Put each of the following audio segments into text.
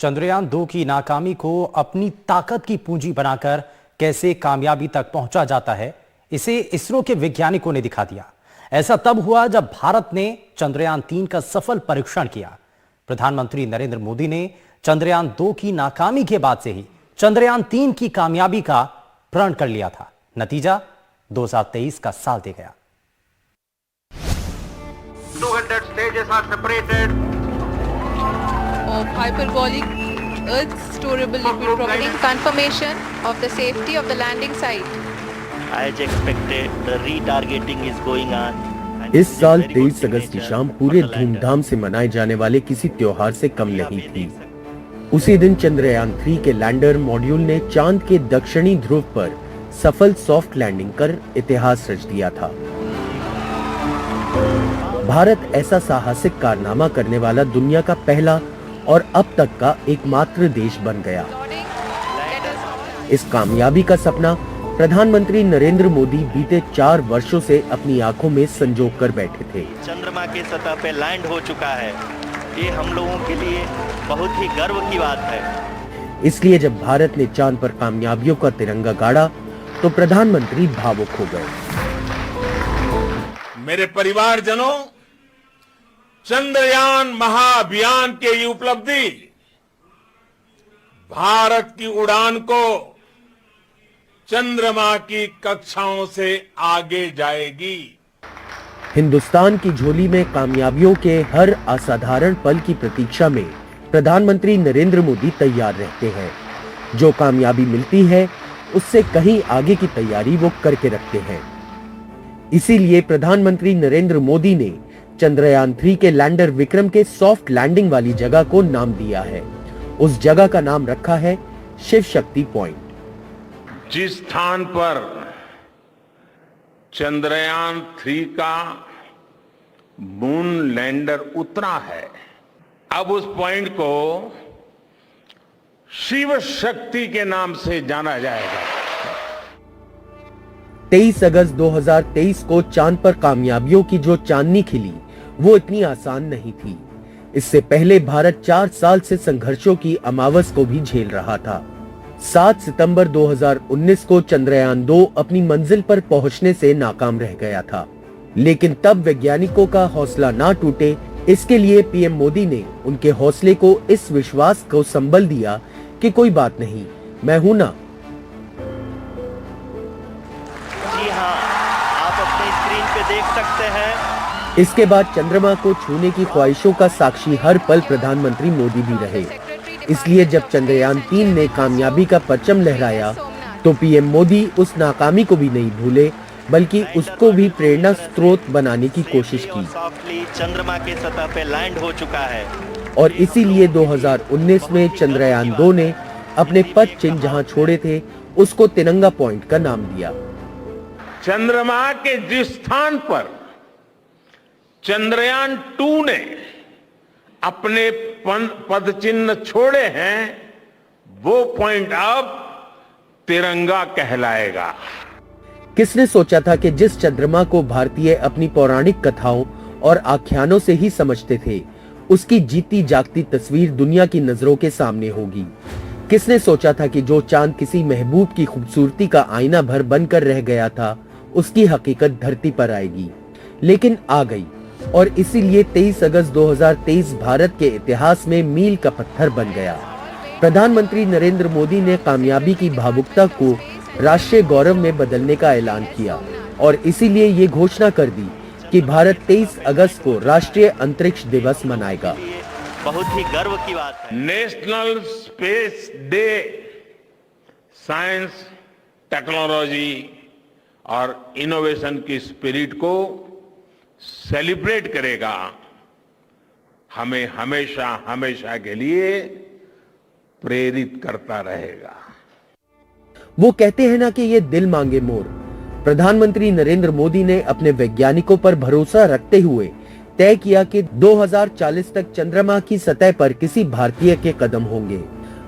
चंद्रयान 2 की नाकामी को अपनी ताकत की पूंजी बनाकर कैसे कामयाबी तक पहुंचा जाता है, इसे इसरो के वैज्ञानिकों ने दिखा दिया। ऐसा तब हुआ जब भारत ने चंद्रयान 3 का सफल परीक्षण किया। प्रधानमंत्री नरेंद्र मोदी ने चंद्रयान 2 की नाकामी के बाद से ही चंद्रयान 3 की कामयाबी का प्रण कर लिया था। नतीजा 2023 का साल दे गया। 200 stages are separated of hyperbolic Earth storable liquid providing confirmation of the safety of the landing site. As expected, the retargeting is going on. इस साल 23 अगस्त की शाम पूरे धूमधाम से मनाए जाने वाले किसी त्योहार से कम नहीं थी। उसी दिन चंद्रयान 3 के लैंडर मॉड्यूल ने चांद के दक्षिणी ध्रुव पर सफल सॉफ्ट लैंडिंग कर इतिहास रच दिया था। भारत ऐसा साहसिक कारनामा करने वाला दुनिया का पहला और अब तक का एकमात्र देश बन गया। इस कामयाबी का सपना प्रधानमंत्री नरेंद्र मोदी बीते 4 वर्षों से अपनी आंखों में संजो कर बैठे थे। चंद्रमा की सतह पे लैंड हो चुका है। ये हम लोगों के लिए बहुत ही गर्व की बात है। इसलिए जब भारत ने चांद पर कामयाबियों का तिरंगा गाड़ा तो प्रधानमंत्री भावुक हो गए। मेरे परिवारजनों, चंद्रयान महाअभियान के ये उपलब्धि भारत की उड़ान को चंद्रमा की कक्षाओं से आगे जाएगी। हिंदुस्तान की झोली में कामयाबियों के हर असाधारण पल की प्रतीक्षा में प्रधानमंत्री नरेंद्र मोदी तैयार रहते हैं। जो कामयाबी मिलती है उससे कहीं आगे की तैयारी वो करके रखते हैं। इसीलिए प्रधानमंत्री नरेंद्र मोदी ने चंद्रयान 3 के लैंडर विक्रम के सॉफ्ट लैंडिंग वाली जगह को नाम दिया है। उस जगह का नाम रखा है शिव शक्ति पॉइंट। जिस स्थान पर चंद्रयान 3 का मून लैंडर उतरा है, अब उस पॉइंट को शिव शक्ति के नाम से जाना जाएगा। 23 अगस्त 2023 को चांद पर कामयाबियों की जो चांदनी खिली वो इतनी आसान नहीं थी। इससे पहले भारत 4 साल से संघर्षों की अमावस को भी झेल रहा था। 7 सितंबर 2019 को चंद्रयान 2 अपनी मंजिल पर पहुंचने से नाकाम रह गया था। लेकिन तब वैज्ञानिकों का हौसला ना टूटे, इसके लिए पीएम मोदी ने उनके हौसले को इस विश्वास को संबल दिया कि कोई बात नहीं, मैं हूं ना। जी हाँ, आप अपनी स्क्रीन पे देख सकते हैं। इसके बाद चंद्रमा को छूने की ख्वाहिशों का साक्षी हर पल प्रधानमंत्री मोदी भी रहे। इसलिए जब चंद्रयान 3 ने कामयाबी का परचम लहराया तो पीएम मोदी उस नाकामी को भी नहीं भूले, बल्कि उसको भी प्रेरणा स्रोत बनाने की कोशिश की। चंद्रमा के सतह पे लैंड हो चुका है और इसीलिए 2019 में चंद्रयान 2 ने अपने पद चिन्ह जहां छोड़े थे उसको तिरंगा पॉइंट का नाम दिया। चंद्रमा के जिस स्थान पर चंद्रयान 2 ने अपने पद चिन्ह छोड़े हैं, वो पॉइंट अब तिरंगा कहलाएगा। किसने सोचा था कि जिस चंद्रमा को भारतीय अपनी पौराणिक कथाओं और आख्यानों से ही समझते थे, उसकी जीती जागती तस्वीर दुनिया की नजरों के सामने होगी। किसने सोचा था कि जो चांद किसी महबूब की खूबसूरती का आईना भर बनकर रह गया था, उसकी हकीकत धरती पर आएगी। लेकिन आ गई, और इसीलिए 23 अगस्त 2023 भारत के इतिहास में मील का पत्थर बन गया। प्रधानमंत्री नरेंद्र मोदी ने कामयाबी की भावुकता को राष्ट्रीय गौरव में बदलने का ऐलान किया और इसीलिए ये घोषणा कर दी कि भारत 23 अगस्त को राष्ट्रीय अंतरिक्ष दिवस मनाएगा। बहुत ही गर्व की बात है। National space day science, technology और इनोवेशन की स्पिरिट को सेलिब्रेट करेगा, हमें हमेशा हमेशा के लिए प्रेरित करता रहेगा। वो कहते हैं ना कि ये दिल मांगे मोर। प्रधानमंत्री नरेंद्र मोदी ने अपने वैज्ञानिकों पर भरोसा रखते हुए तय किया कि 2040 तक चंद्रमा की सतह पर किसी भारतीय के कदम होंगे।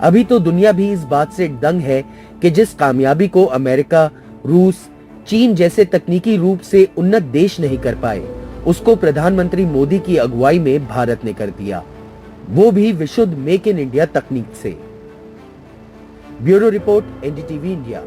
अभी तो दुनिया भी इस बात से दंग है कि जिस कामयाबी को अमेरिका, रूस, चीन जैसे तकनीकी रूप से उन्नत देश नहीं कर पाए, उसको प्रधानमंत्री मोदी की अगुवाई में भारत ने कर दिया। वो भी विशुद्ध मेक इन इंडिया तकनीक से। Bureau report, NDTV India.